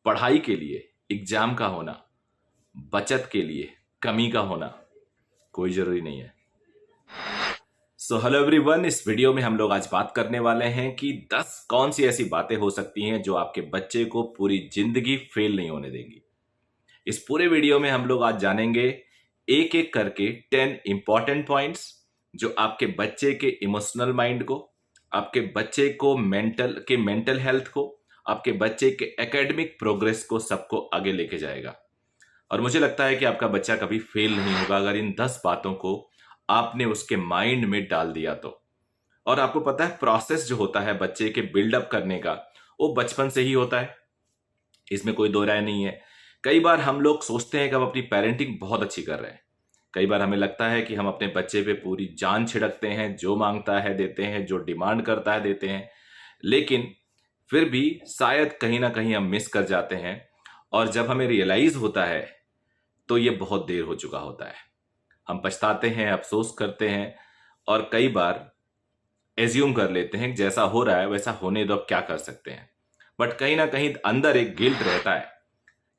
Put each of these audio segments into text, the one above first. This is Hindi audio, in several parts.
पढ़ाई के लिए एग्जाम का होना, बचत के लिए कमी का होना कोई जरूरी नहीं है। सो हेलो एवरीवन, इस वीडियो में हम लोग आज बात करने वाले हैं कि 10 कौन सी ऐसी बातें हो सकती हैं जो आपके बच्चे को पूरी जिंदगी फेल नहीं होने देंगी। इस पूरे वीडियो में हम लोग आज जानेंगे एक एक करके 10 इंपॉर्टेंट पॉइंट्स जो आपके बच्चे के इमोशनल माइंड को, आपके बच्चे को मेंटल हेल्थ को, आपके बच्चे के एकेडमिक प्रोग्रेस को सबको आगे लेके जाएगा। और मुझे लगता है कि आपका बच्चा कभी फेल नहीं होगा अगर इन 10 बातों को आपने उसके माइंड में डाल दिया तो। और आपको पता है प्रोसेस जो होता है बच्चे के बिल्डअप करने का वो बचपन से ही होता है, इसमें कोई दो राय नहीं है। कई बार हम लोग सोचते हैं कि हम अपनी पेरेंटिंग बहुत अच्छी कर रहे हैं, कई बार हमें लगता है कि हम अपने बच्चे पे पूरी जान छिड़कते हैं, जो मांगता है देते हैं, जो डिमांड करता है देते हैं, लेकिन फिर भी शायद कहीं ना कहीं हम मिस कर जाते हैं। और जब हमें रियलाइज होता है तो ये बहुत देर हो चुका होता है। हम पछताते हैं, अफसोस करते हैं और कई बार एज्यूम कर लेते हैं कि जैसा हो रहा है वैसा होने दो, अब क्या कर सकते हैं। बट कहीं ना कहीं अंदर एक गिल्ट रहता है,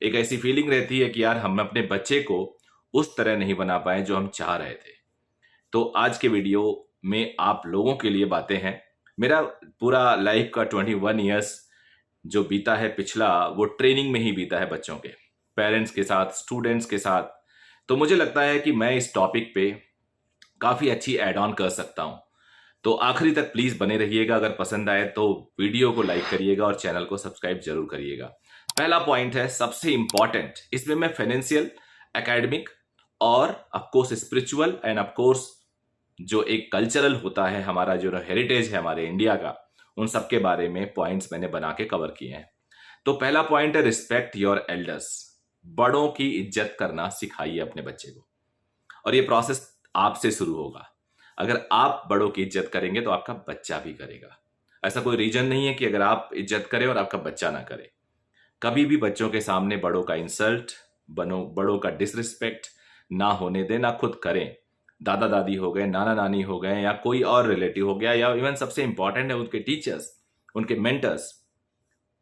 एक ऐसी फीलिंग रहती है कि यार हम अपने बच्चे को उस तरह नहीं बना पाए जो हम चाह रहे थे। तो आज के वीडियो में आप लोगों के लिए बातें हैं। मेरा पूरा लाइफ का 21 ईयर्स जो बीता है पिछला, वो ट्रेनिंग में ही बीता है बच्चों के, पेरेंट्स के साथ, स्टूडेंट्स के साथ। तो मुझे लगता है कि मैं इस टॉपिक पे काफ़ी अच्छी ऐड ऑन कर सकता हूं। तो आखिरी तक प्लीज़ बने रहिएगा। अगर पसंद आए तो वीडियो को लाइक करिएगा और चैनल को सब्सक्राइब जरूर करिएगा। पहला पॉइंट है सबसे इंपॉर्टेंट, इसमें मैं फाइनेंशियल, एकेडमिक और ऑफकोर्स स्पिरिचुअल एंड ऑफकोर्स जो एक कल्चरल होता है हमारा, जो हेरिटेज है हमारे इंडिया का, उन सब के बारे में पॉइंट्स मैंने बना के कवर किए हैं। तो पहला पॉइंट है रिस्पेक्ट योर एल्डर्स। बड़ों की इज्जत करना सिखाइए अपने बच्चे को, और ये प्रोसेस आपसे शुरू होगा। अगर आप बड़ों की इज्जत करेंगे तो आपका बच्चा भी करेगा। ऐसा कोई रीजन नहीं है कि अगर आप इज्जत करें और आपका बच्चा ना करे। कभी भी बच्चों के सामने बड़ों का इंसल्ट, बड़ों का डिसरिस्पेक्ट ना होने दें, ना खुद करें। दादा दादी हो गए, नाना नानी हो गए, या कोई और रिलेटिव हो गया, या इवन सबसे इंपॉर्टेंट है उनके टीचर्स, उनके मेंटर्स,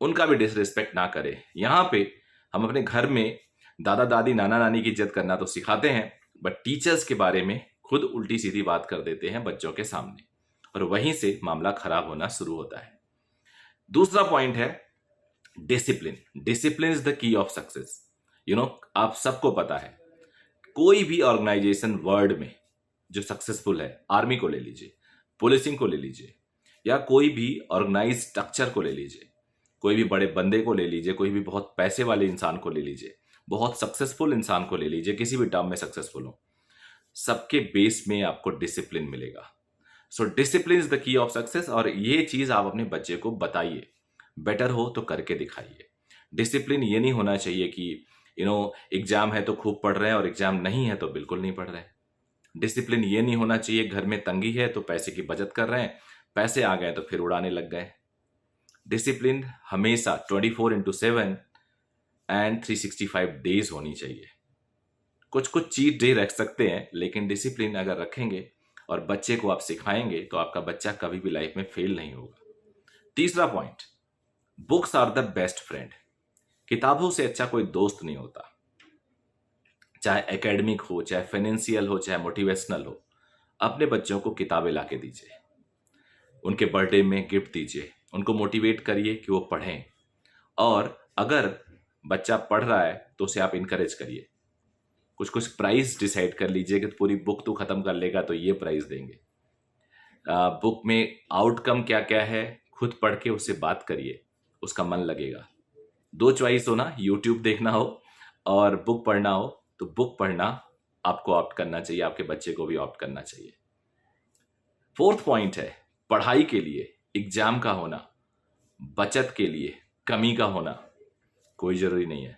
उनका भी डिसरिस्पेक्ट ना करें। यहाँ पे हम अपने घर में दादा दादी, नाना नानी की इज्जत करना तो सिखाते हैं, बट टीचर्स के बारे में खुद उल्टी सीधी बात कर देते हैं बच्चों के सामने, और वहीं से मामला खराब होना शुरू होता है। दूसरा पॉइंट है discipline. Discipline is the key of success. आप सबको पता है कोई भी ऑर्गेनाइजेशन वर्ल्ड में जो सक्सेसफुल है, आर्मी को ले लीजिए, पुलिसिंग को ले लीजिए, या कोई भी ऑर्गेनाइज स्ट्रक्चर को ले लीजिए, कोई भी बड़े बंदे को ले लीजिए, कोई भी बहुत पैसे वाले इंसान को ले लीजिए, बहुत सक्सेसफुल इंसान को ले लीजिए, किसी भी टर्म में सक्सेसफुल हो, सबके बेस में आपको डिसिप्लिन मिलेगा। So discipline is the key of success, और ये चीज आप अपने बच्चे को बताइए। बेटर हो तो करके दिखाइए। डिसिप्लिन ये नहीं होना चाहिए कि एग्जाम है तो खूब पढ़ रहे हैं और एग्जाम नहीं है तो बिल्कुल नहीं पढ़ रहे हैं। डिसिप्लिन ये नहीं होना चाहिए घर में तंगी है तो पैसे की बचत कर रहे हैं, पैसे आ गए तो फिर उड़ाने लग गए। डिसिप्लिन हमेशा 24/7 एंड 365 डेज होनी चाहिए। कुछ कुछ चीट डे रख सकते हैं, लेकिन डिसिप्लिन अगर रखेंगे और बच्चे को आप सिखाएंगे तो आपका बच्चा कभी भी लाइफ में फेल नहीं होगा। तीसरा point, books are the best friend. किताबों से अच्छा कोई दोस्त नहीं होता, चाहे एकेडमिक हो, चाहे फाइनेंशियल हो, चाहे मोटिवेशनल हो। अपने बच्चों को किताबें ला के दीजिए, उनके बर्थडे में गिफ्ट दीजिए, उनको मोटिवेट करिए कि वो पढ़ें। और अगर बच्चा पढ़ रहा है तो उसे आप इनकरेज करिए। कुछ कुछ प्राइस डिसाइड कर लीजिए कि पूरी बुक तो खत्म कर लेगा तो ये प्राइस देंगे। बुक में आउटकम क्या क्या है खुद पढ़ के उससे बात करिए, उसका मन लगेगा। दो चॉइस हो ना, यूट्यूब देखना हो और बुक पढ़ना हो, तो बुक पढ़ना आपको ऑप्ट करना चाहिए, आपके बच्चे को भी ऑप्ट करना चाहिए। फोर्थ पॉइंट है पढ़ाई के लिए एग्जाम का होना, बचत के लिए कमी का होना कोई जरूरी नहीं है।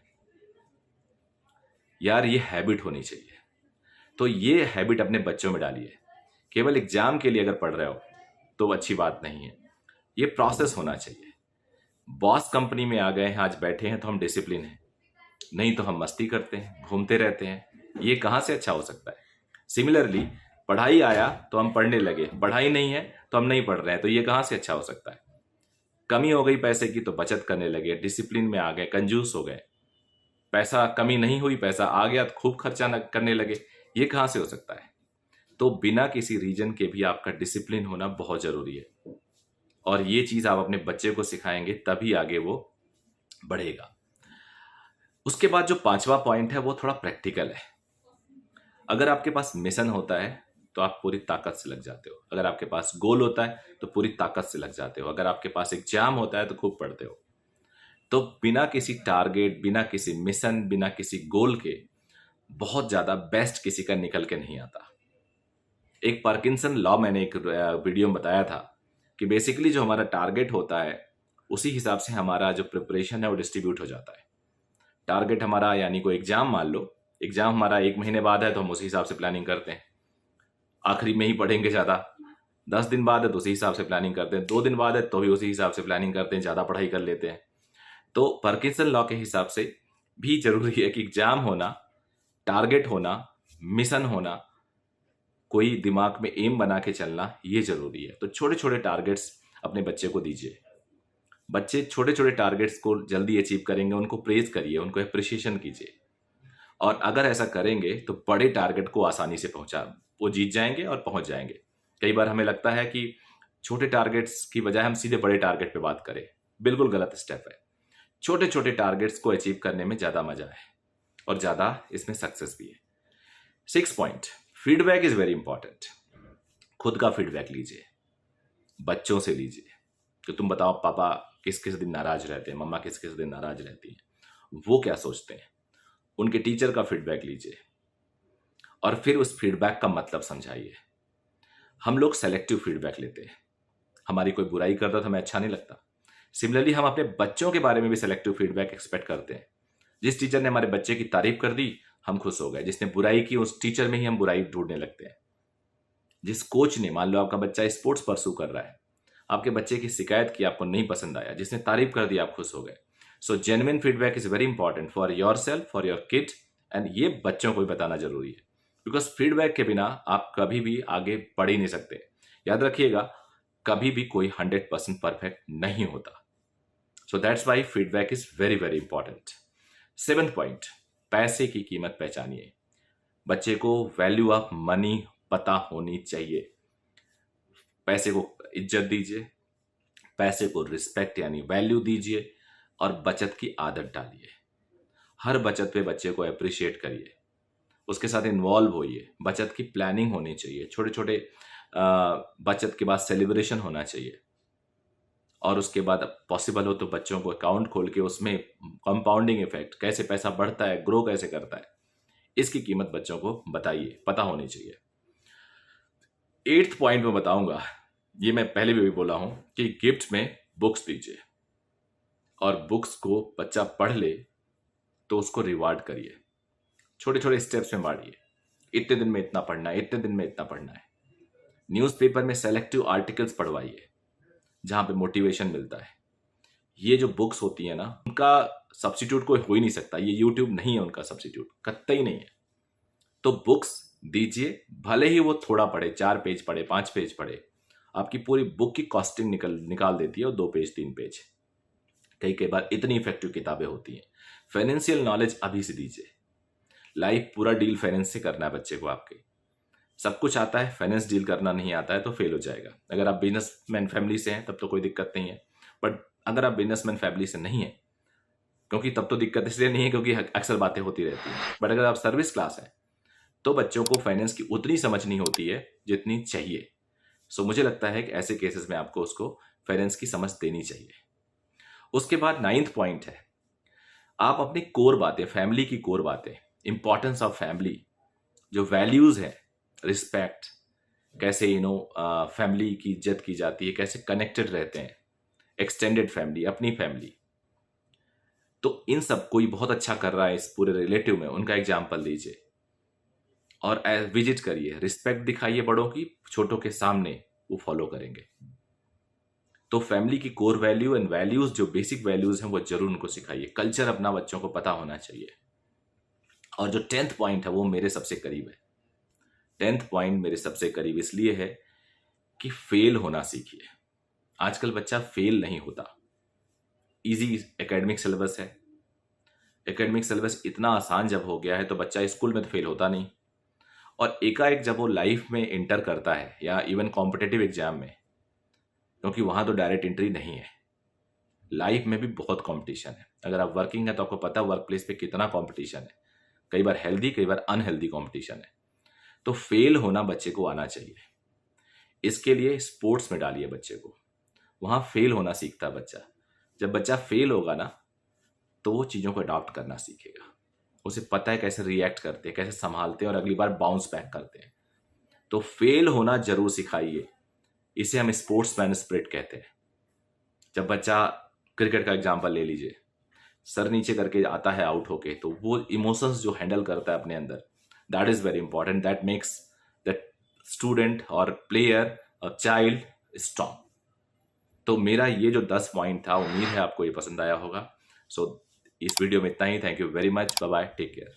यार ये हैबिट होनी चाहिए, तो ये हैबिट अपने बच्चों में डालिए। केवल एग्जाम के लिए अगर पढ़ रहे हो तो अच्छी बात नहीं है, ये प्रोसेस होना चाहिए। बॉस कंपनी में आ गए हैं, आज बैठे हैं तो हम डिसिप्लिन हैं, नहीं तो हम मस्ती करते हैं, घूमते रहते हैं। ये कहाँ से अच्छा हो सकता है? सिमिलरली पढ़ाई आया तो हम पढ़ने लगे, पढ़ाई नहीं है तो हम नहीं पढ़ रहे हैं, तो ये कहाँ से अच्छा हो सकता है? कमी हो गई पैसे की तो बचत करने लगे, डिसिप्लिन में आ गए, कंजूस हो गए। पैसा कमी नहीं हुई, पैसा आ गया तो खूब खर्चा करने लगे। ये कहाँ से हो सकता है? तो बिना किसी रीजन के भी आपका डिसिप्लिन होना बहुत जरूरी है, और ये चीज आप अपने बच्चे को सिखाएंगे तभी आगे वो बढ़ेगा। उसके बाद जो पांचवा पॉइंट है वो थोड़ा प्रैक्टिकल है। अगर आपके पास मिशन होता है तो आप पूरी ताकत से लग जाते हो, अगर आपके पास गोल होता है तो पूरी ताकत से लग जाते हो, अगर आपके पास एग्जाम होता है तो खूब पढ़ते हो। तो बिना किसी टारगेट, बिना किसी मिशन, बिना किसी गोल के बहुत ज्यादा बेस्ट किसी का निकल के नहीं आता। एक पार्किंसन लॉ मैंने एक वीडियो में बताया था कि बेसिकली जो हमारा टारगेट होता है उसी हिसाब से हमारा जो प्रिपरेशन है वो डिस्ट्रीब्यूट हो जाता है। टारगेट हमारा यानी कोई एग्जाम, मान लो एग्जाम हमारा 1 महीने बाद है तो हम उसी हिसाब से प्लानिंग करते हैं, आखिरी में ही पढ़ेंगे ज्यादा। 10 दिन बाद है तो उसी हिसाब से प्लानिंग करते हैं, 2 दिन बाद है तो भी उसी हिसाब से प्लानिंग करते हैं, ज्यादा पढ़ाई कर लेते हैं। तो पार्किंसन लॉ के हिसाब से भी जरूरी है कि एग्जाम होना, टारगेट होना, मिशन होना, कोई दिमाग में एम बना के चलना, ये जरूरी है। तो छोटे छोटे टारगेट्स अपने बच्चे को दीजिए। बच्चे छोटे छोटे टारगेट्स को जल्दी अचीव करेंगे, उनको प्रेज करिए, उनको अप्रिशिएशन कीजिए, और अगर ऐसा करेंगे तो बड़े टारगेट को आसानी से वो जीत जाएंगे और पहुंच जाएंगे। कई बार हमें लगता है कि छोटे टारगेट्स की बजाय हम सीधे बड़े टारगेट पे बात करें, बिल्कुल गलत स्टेप है। छोटे छोटे टारगेट्स को अचीव करने में ज्यादा मजा है और ज्यादा इसमें सक्सेस भी है। 6 point, feedback is very important. खुद का फीडबैक लीजिए, बच्चों से लीजिए कि तुम बताओ पापा किस किस दिन नाराज रहते हैं, मम्मा किस किस दिन नाराज रहती हैं, वो क्या सोचते हैं। उनके टीचर का फीडबैक लीजिए और फिर उस फीडबैक का मतलब समझाइए। हम लोग सेलेक्टिव फीडबैक लेते हैं, हमारी कोई बुराई करता तो हमें अच्छा नहीं लगता। सिमिलरली हम अपने बच्चों के बारे में भी सेलेक्टिव फीडबैक एक्सपेक्ट करते हैं। जिस टीचर ने हमारे बच्चे की तारीफ कर दी हम खुश हो गए, जिसने बुराई की उस टीचर में ही हम बुराई ढूंढने लगते हैं। जिस कोच ने, मान लो आपका बच्चा स्पोर्ट्स परसू कर रहा है, आपके बच्चे की शिकायत की, आपको नहीं पसंद आया, जिसने तारीफ कर दी आप खुश हो गए। सो genuine feedback is very important for your self, for your kid, and ये बच्चों को भी बताना जरूरी है, बिकॉज फीडबैक के बिना आप कभी भी आगे बढ़ ही नहीं सकते। याद रखिएगा, कभी भी कोई 100% परफेक्ट नहीं होता। So that's why feedback is very very important. 7th point, पैसे की कीमत पहचानिए। बच्चे को वैल्यू ऑफ मनी पता होनी चाहिए। पैसे को इज्जत दीजिए, पैसे को रिस्पेक्ट यानी वैल्यू दीजिए, और बचत की आदत डालिए। हर बचत पे बच्चे को अप्रिशिएट करिए, उसके साथ इन्वॉल्व होइए। बचत की प्लानिंग होनी चाहिए, छोटे छोटे बचत के बाद सेलिब्रेशन होना चाहिए, और उसके बाद पॉसिबल हो तो बच्चों को अकाउंट खोल के उसमें कंपाउंडिंग इफेक्ट, कैसे पैसा बढ़ता है, ग्रो कैसे करता है, इसकी कीमत बच्चों को बताइए, पता होनी चाहिए। 8th पॉइंट में बताऊंगा, ये मैं पहले भी बोला हूं कि गिफ्ट में बुक्स दीजिए, और बुक्स को बच्चा पढ़ ले तो उसको रिवार्ड करिए। छोटे छोटे स्टेप्स में बांटिए, इतने दिन में इतना पढ़ना है, इतने दिन में इतना पढ़ना है। न्यूज़पेपर में सेलेक्टिव आर्टिकल्स पढ़वाइए जहां पे मोटिवेशन मिलता है। ये जो बुक्स होती है ना, उनका सब्स्टिट्यूट कोई हो ही नहीं सकता। ये यूट्यूब नहीं है उनका सब्स्टिट्यूट, कतई नहीं है। तो बुक्स दीजिए, भले ही वो थोड़ा पढ़े, 4 पेज पढ़े, 5 पेज पढ़े, आपकी पूरी बुक की कॉस्टिंग निकाल देती है, और 2 पेज 3 पेज। कई बार इतनी इफेक्टिव किताबें होती हैं। फाइनेंशियल नॉलेज अभी से दीजिए। लाइफ पूरा डील फाइनेंस से करना है बच्चे को। आपके सब कुछ आता है, फाइनेंस डील करना नहीं आता है तो फेल हो जाएगा। अगर आप बिजनेसमैन फैमिली से हैं तब तो कोई दिक्कत नहीं है, बट अगर आप बिजनेसमैन फैमिली से नहीं है, क्योंकि तब तो दिक्कत इसलिए नहीं है क्योंकि अक्सर बातें होती रहती हैं, बट अगर आप सर्विस क्लास हैं तो बच्चों को फाइनेंस की उतनी समझ नहीं होती है जितनी चाहिए। सो मुझे लगता है कि ऐसे केसेस में आपको उसको फाइनेंस की समझ देनी चाहिए। उसके बाद 9th पॉइंट है, आप अपनी कोर बातें, फैमिली की कोर बातें, इंपॉर्टेंस ऑफ फैमिली, जो वैल्यूज है, रिस्पेक्ट, कैसे फैमिली की इज्जत की जाती है, कैसे कनेक्टेड रहते हैं, एक्सटेंडेड फैमिली, अपनी फैमिली, तो इन सब कोई बहुत अच्छा कर रहा है इस पूरे रिलेटिव में, उनका एग्जाम्पल दीजिए और विजिट करिए, रिस्पेक्ट दिखाइए बड़ों की, छोटों के सामने वो फॉलो करेंगे। तो फैमिली की कोर वैल्यू एंड वैल्यूज, जो बेसिक वैल्यूज हैं, वो जरूर उनको सिखाइए। कल्चर अपना बच्चों को पता होना चाहिए। और जो 10th पॉइंट है वो मेरे सबसे करीब है। 10th पॉइंट मेरे सबसे करीब इसलिए है कि फेल होना सीखिए। आजकल बच्चा फेल नहीं होता, इजी एकेडमिक सिलेबस है। एकेडमिक सिलेबस इतना आसान जब हो गया है तो बच्चा स्कूल में तो फेल होता नहीं, और एकाएक जब वो लाइफ में इंटर करता है या इवन कॉम्पिटिटिव एग्जाम में, क्योंकि वहाँ तो डायरेक्ट एंट्री नहीं है, लाइफ में भी बहुत कंपटीशन है। अगर आप वर्किंग है तो आपको पता है वर्क प्लेस पे कितना कंपटीशन है, कई बार हेल्दी कई बार अनहेल्दी कंपटीशन है। तो फेल होना बच्चे को आना चाहिए। इसके लिए स्पोर्ट्स में डालिए बच्चे को, वहाँ फेल होना सीखता है बच्चा। जब बच्चा फेल होगा ना तो वो चीज़ों को अडॉप्ट करना सीखेगा, उसे पता है कैसे रिएक्ट करते हैं, कैसे संभालते हैं और अगली बार बाउंस बैक करते हैं। तो फेल होना जरूर सिखाइए, इसे हम स्पोर्ट्समैन स्पिरिट कहते हैं। जब बच्चा, क्रिकेट का एग्जाम्पल ले लीजिए, सर नीचे करके आता है आउट होके, तो वो इमोशंस जो हैंडल करता है अपने अंदर, that is very important, that makes that student और प्लेयर और चाइल्ड स्ट्रॉन्ग। तो मेरा ये जो 10 पॉइंट था, उम्मीद है आपको ये पसंद आया होगा। सो इस वीडियो में इतना ही। Thank you very much, bye bye, take care.